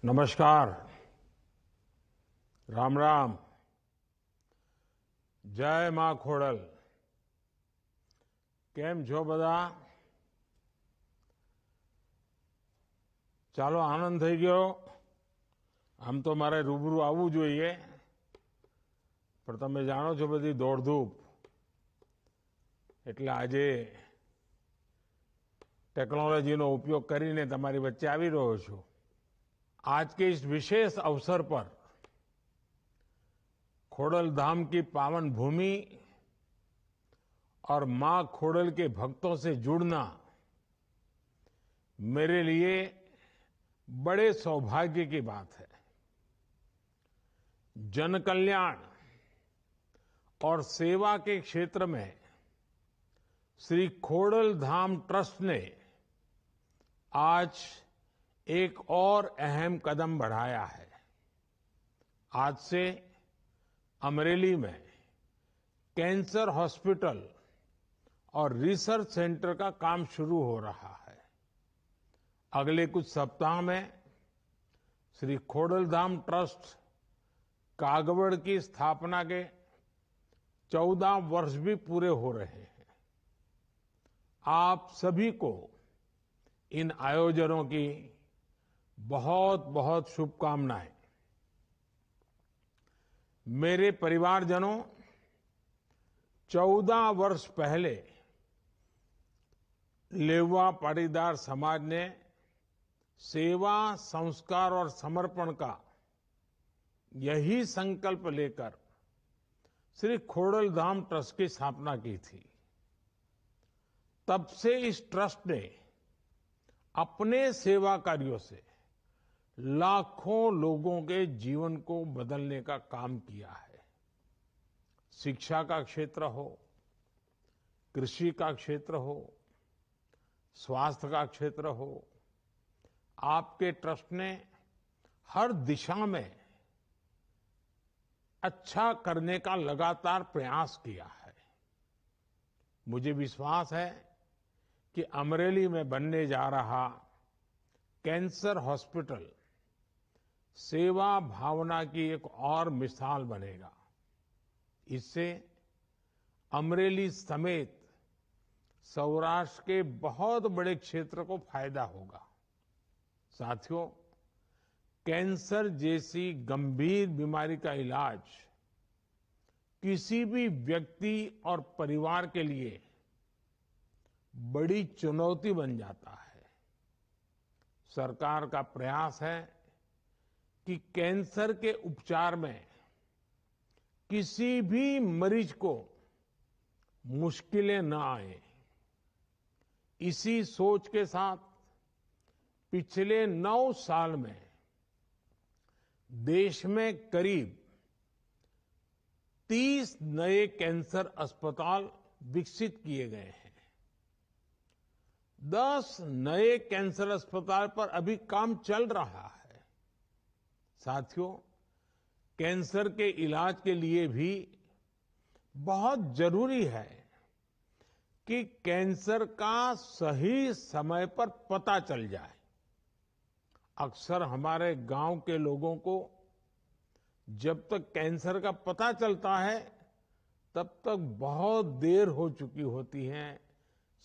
नमस्कार। राम राम। जय मां खोड़ल। કેમ છો બધા? ચાલો આનંદ થઈ ગયો. આમ તો મારે રૂબરૂ આવવું જોઈએ, પણ તમે જાણો છો બધી દોડધૂપ, એટલે આજે ટેકનોલોજીનો ઉપયોગ કરીને તમારી વચ્ચે આવી રહ્યો છું. आज के इस विशेष अवसर पर खोड़ल धाम की पावन भूमि और मां खोड़ल के भक्तों से जुड़ना मेरे लिए बड़े सौभाग्य की बात है। जन कल्याण और सेवा के क्षेत्र में श्री खोड़ल धाम ट्रस्ट ने आज एक और अहम कदम बढ़ाया है। आज से अमरेली में कैंसर हॉस्पिटल और रिसर्च सेंटर का काम शुरू हो रहा है। अगले कुछ सप्ताह में श्री खोड़ल धाम ट्रस्ट कागवड़ की स्थापना के 14 वर्ष भी पूरे हो रहे हैं। आप सभी को इन आयोजनों की बहुत बहुत शुभकामनाएं। मेरे परिवारजनों, 14 वर्ष पहले लेवा पाटीदार समाज ने सेवा, संस्कार और समर्पण का यही संकल्प लेकर श्री खोड़ल धाम ट्रस्ट की स्थापना की थी। तब से इस ट्रस्ट ने अपने सेवा कार्यों से लाखों लोगों के जीवन को बदलने का काम किया है। शिक्षा का क्षेत्र हो, कृषि का क्षेत्र हो, स्वास्थ्य का क्षेत्र हो, आपके ट्रस्ट ने हर दिशा में अच्छा करने का लगातार प्रयास किया है। मुझे विश्वास है कि अमरेली में बनने जा रहा कैंसर हॉस्पिटल सेवा भावना की एक और मिसाल बनेगा। इससे अमरेली समेत सौराष्ट्र के बहुत बड़े क्षेत्र को फायदा होगा। साथियों, कैंसर जैसी गंभीर बीमारी का इलाज किसी भी व्यक्ति और परिवार के लिए बड़ी चुनौती बन जाता है। सरकार का प्रयास है कि कैंसर के उपचार में किसी भी मरीज को मुश्किलें न आए। इसी सोच के साथ पिछले 9 साल में देश में करीब 30 नए कैंसर अस्पताल विकसित किए गए हैं। 10 नए कैंसर अस्पताल पर अभी काम चल रहा है। साथियों, कैंसर के इलाज के लिए भी बहुत जरूरी है कि कैंसर का सही समय पर पता चल जाए। अक्सर हमारे गांव के लोगों को जब तक कैंसर का पता चलता है तब तक बहुत देर हो चुकी होती है,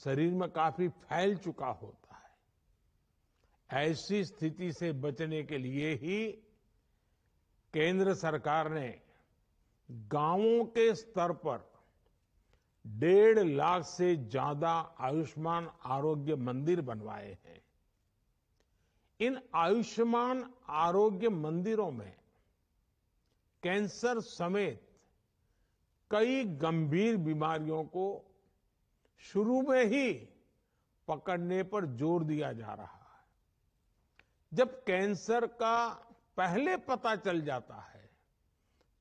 शरीर में काफी फैल चुका होता है। ऐसी स्थिति से बचने के लिए ही केंद्र सरकार ने गांवों के स्तर पर 1.5 लाख से ज्यादा आयुष्मान आरोग्य मंदिर बनवाए हैं। इन आयुष्मान आरोग्य मंदिरों में कैंसर समेत कई गंभीर बीमारियों को शुरू में ही पकड़ने पर जोर दिया जा रहा है। जब कैंसर का पहले पता चल जाता है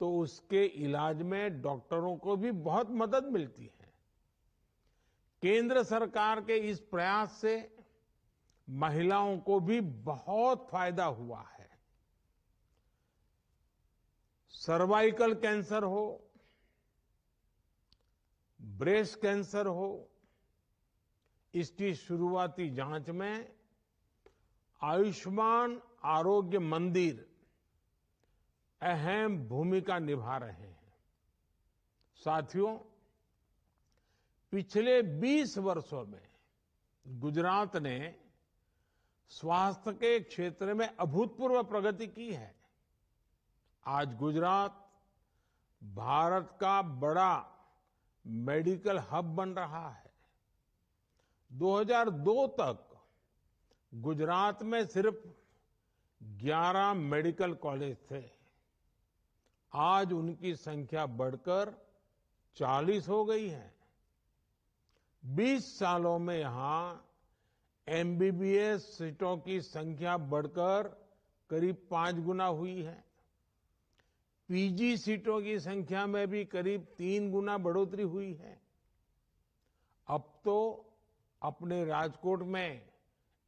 तो उसके इलाज में डॉक्टरों को भी बहुत मदद मिलती है। केंद्र सरकार के इस प्रयास से महिलाओं को भी बहुत फायदा हुआ है। सर्वाइकल कैंसर हो, ब्रेस्ट कैंसर हो, इसकी शुरुआती जांच में आयुष्मान आरोग्य मंदिर अहम भूमिका निभा रहे हैं। साथियों, पिछले 20 वर्षों में गुजरात ने स्वास्थ्य के क्षेत्र में अभूतपूर्व प्रगति की है। आज गुजरात भारत का बड़ा मेडिकल हब बन रहा है। 2002 तक गुजरात में सिर्फ 11 मेडिकल कॉलेज थे। आज उनकी संख्या बढ़कर 40 हो गई है। 20 सालों में यहां एमबीबीएस सीटों की संख्या बढ़कर करीब 5 गुना हुई है। पीजी सीटों की संख्या में भी करीब 3 गुना बढ़ोतरी हुई है। अब तो अपने राजकोट में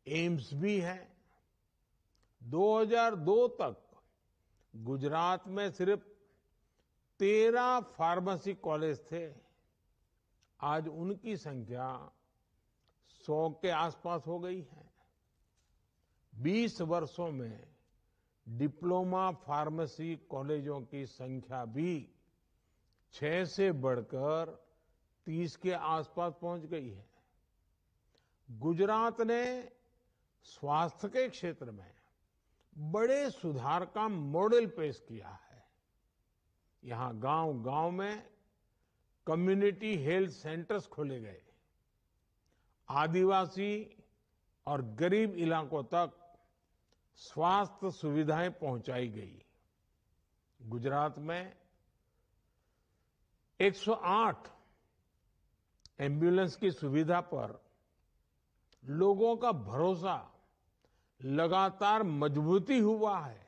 एम्स भी है। 2002 तक गुजरात में सिर्फ 13 फार्मेसी कॉलेज थे। आज उनकी संख्या 100 के आसपास हो गई है। 20 वर्षों में डिप्लोमा फार्मेसी कॉलेजों की संख्या भी 6 से बढ़कर 30 के आसपास पहुंच गई है। गुजरात ने स्वास्थ्य के क्षेत्र में बड़े सुधार का मॉडल पेश किया है। यहां गांव-गांव में कम्युनिटी हेल्थ सेंटर्स खोले गए। आदिवासी और गरीब इलाकों तक स्वास्थ्य सुविधाएं पहुंचाई गई। गुजरात में 108 एम्बुलेंस की सुविधा पर लोगों का भरोसा लगातार मजबूती हुआ है।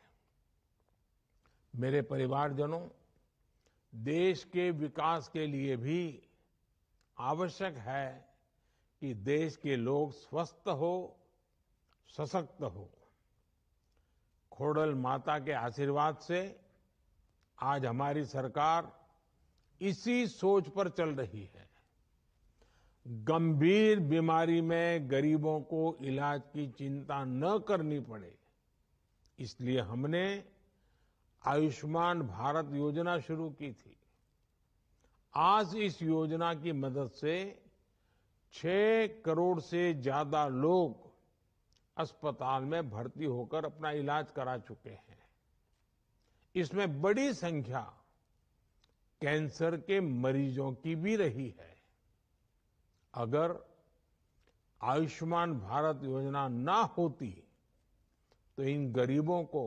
मेरे परिवारजनों, देश के विकास के लिए भी आवश्यक है कि देश के लोग स्वस्थ हो, सशक्त हो। खोड़ल माता के आशीर्वाद से आज हमारी सरकार इसी सोच पर चल रही है। गंभीर बीमारी में गरीबों को इलाज की चिंता न करनी पड़े, इसलिए हमने आयुष्मान भारत योजना शुरू की थी। आज इस योजना की मदद से 6 करोड़ से ज्यादा लोग अस्पताल में भर्ती होकर अपना इलाज करा चुके हैं। इसमें बड़ी संख्या कैंसर के मरीजों की भी रही है। अगर आयुष्मान भारत योजना ना होती तो इन गरीबों को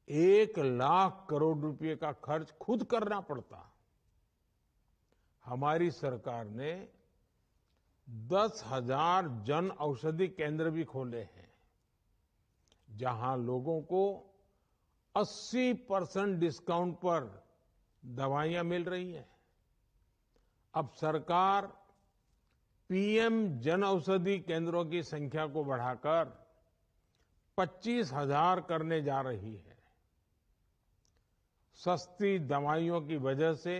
1 लाख करोड़ रुपए का खर्च खुद करना पड़ता। हमारी सरकार ने 10,000 जन औषधि केंद्र भी खोले हैं, जहां लोगों को 80% डिस्काउंट पर दवाइयां मिल रही हैं। अब सरकार पीएम जन औषधि केंद्रों की संख्या को बढ़ाकर 25,000 करने जा रही है। सस्ती दवाइयों की वजह से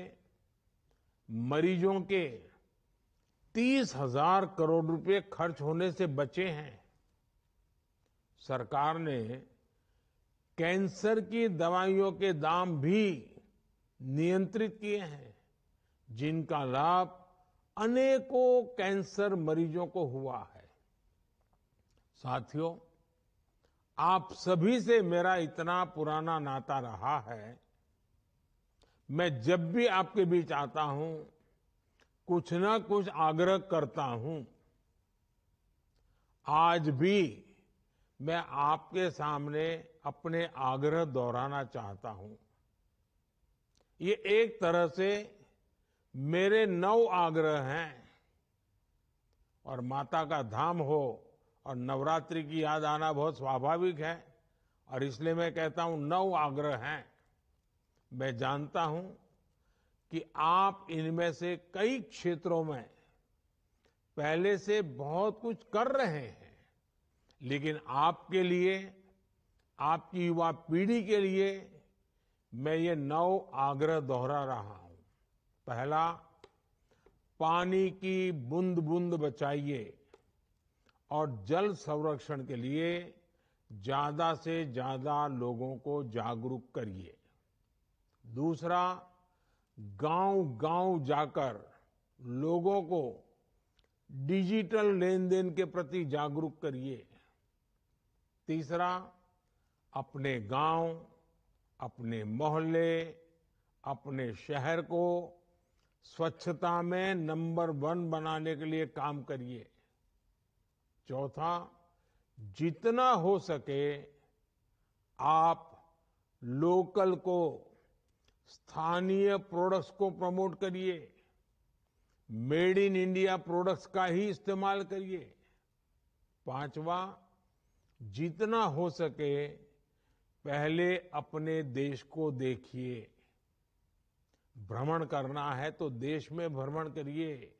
मरीजों के 30,000 करोड़ रुपए खर्च होने से बचे हैं। सरकार ने कैंसर की दवाइयों के दाम भी नियंत्रित किए हैं, जिनका लाभ अनेकों कैंसर मरीजों को हुआ है। साथियों, आप सभी से मेरा इतना पुराना नाता रहा है। मैं जब भी आपके बीच आता हूं, कुछ न कुछ आग्रह करता हूं। आज भी मैं आपके सामने अपने आग्रह दोहराना चाहता हूं। ये एक तरह से मेरे 9 आग्रह हैं, और माता का धाम हो और नवरात्रि की याद आना बहुत स्वाभाविक है, और इसलिए मैं कहता हूं 9 आग्रह हैं। मैं जानता हूं कि आप इनमें से कई क्षेत्रों में पहले से बहुत कुछ कर रहे हैं, लेकिन आपके लिए, आपकी युवा पीढ़ी के लिए मैं ये 9 आग्रह दोहरा रहा हूं। पहला, पानी की बूंद बूंद बचाइए और जल संरक्षण के लिए ज्यादा से ज्यादा लोगों को जागरूक करिए। दूसरा, गांव-गांव जाकर लोगों को डिजिटल लेन-देन के प्रति जागरूक करिए। तीसरा, अपने गांव, अपने मोहल्ले, अपने शहर को स्वच्छता में नंबर 1 बनाने के लिए काम करिए। चौथा, जितना हो सके आप लोकल को, स्थानीय प्रोडक्ट्स को प्रमोट करिए। मेड इन इंडिया प्रोडक्ट्स का ही इस्तेमाल करिए। पांचवा, जितना हो सके पहले अपने देश को देखिए। भ्रमण करना है तो देश में भ्रमण करिए,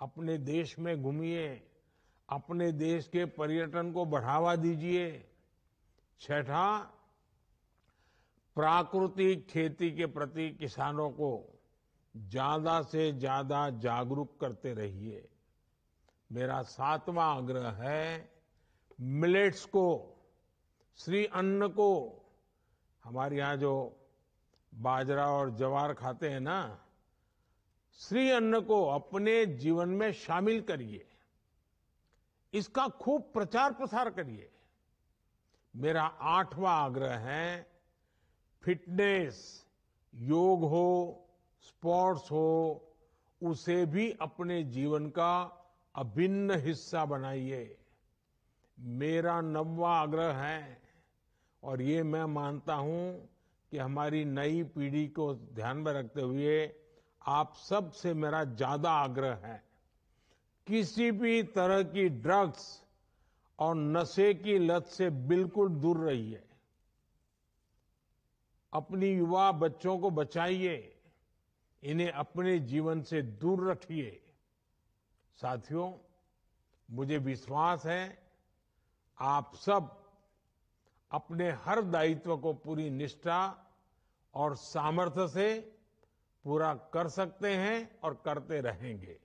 अपने देश में घूमिए, अपने देश के पर्यटन को बढ़ावा दीजिए। छठा, प्राकृतिक खेती के प्रति किसानों को ज्यादा से ज्यादा जागरूक करते रहिए। मेरा 7वां आग्रह है, मिलेट्स को, श्री अन्न को, हमारे यहां जो बाजरा और ज्वार खाते हैं ना, श्री अन्न को अपने जीवन में शामिल करिए। इसका खूब प्रचार प्रसार करिए। मेरा 8वां आग्रह है, फिटनेस, योग हो, स्पोर्ट्स हो, उसे भी अपने जीवन का अभिन्न हिस्सा बनाइए। मेरा 9वां आग्रह है, और ये मैं मानता हूं कि हमारी नई पीढ़ी को ध्यान में रखते हुए आप सब से मेरा ज्यादा आग्रह है, किसी भी तरह की ड्रग्स और नशे की लत से बिल्कुल दूर रहिए। अपनी युवा बच्चों को बचाइए, इन्हें अपने जीवन से दूर रखिए। साथियों, मुझे विश्वास है आप सब अपने हर दायित्व को पूरी निष्ठा और सामर्थ्य से पूरा कर सकते हैं और करते रहेंगे।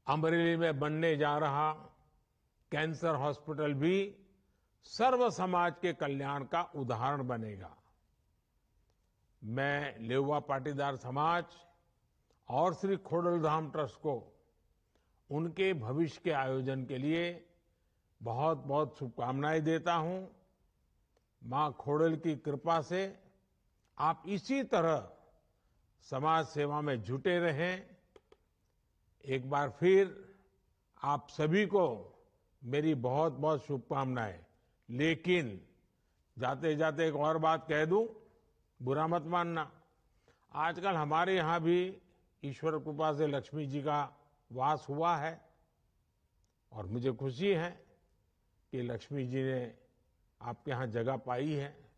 अमरेली में बनने जा रहा कैंसर हॉस्पिटल भी सर्व समाज के कल्याण का उदाहरण बनेगा। मैं लेउवा पाटीदार समाज और श्री खोडलधाम ट्रस्ट को उनके भविष्य के आयोजन के लिए बहुत बहुत शुभकामनाएं देता हूं। मां खोडल की कृपा से आप इसी तरह समाज सेवा में जुटे रहें। एक बार फिर आप सभी को मेरी बहुत बहुत शुभकामनाएं। लेकिन जाते जाते एक और बात कह दूं, बुरा मत मानना। आजकल हमारे यहां भी ईश्वर कृपा से लक्ष्मी जी का वास हुआ है और मुझे खुशी है कि लक्ष्मी जी ने आपके यहां जगह पाई है।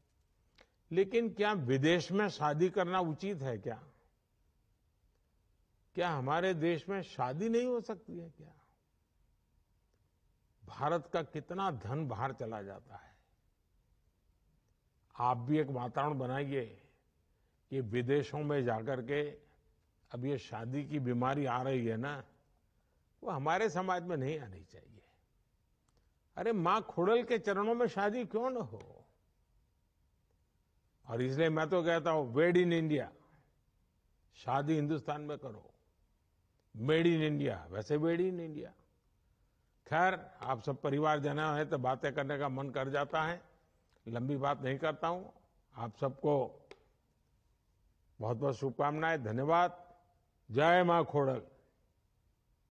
लेकिन क्या विदेश में शादी करना उचित है क्या? क्या हमारे देश में शादी नहीं हो सकती है क्या? भारत का कितना धन बाहर चला जाता है। आप भी एक वातावरण बनाइए कि विदेशों में जाकर के अब ये शादी की बीमारी आ रही है ना, वो हमारे समाज में नहीं आनी चाहिए। अरे मां खोडल के चरणों में शादी क्यों न हो? और इसलिए मैं तो कहता हूं, वेड इन इंडिया, शादी हिंदुस्तान में करो। मेड इन इंडिया, वैसे वेड इन इंडिया। खैर, आप सब परिवारजन हैं तो बातें करने का मन कर जाता है, लंबी बात नहीं करता हूं। आप सबको बहुत बहुत शुभकामनाएं, धन्यवाद। जय मां खोडल।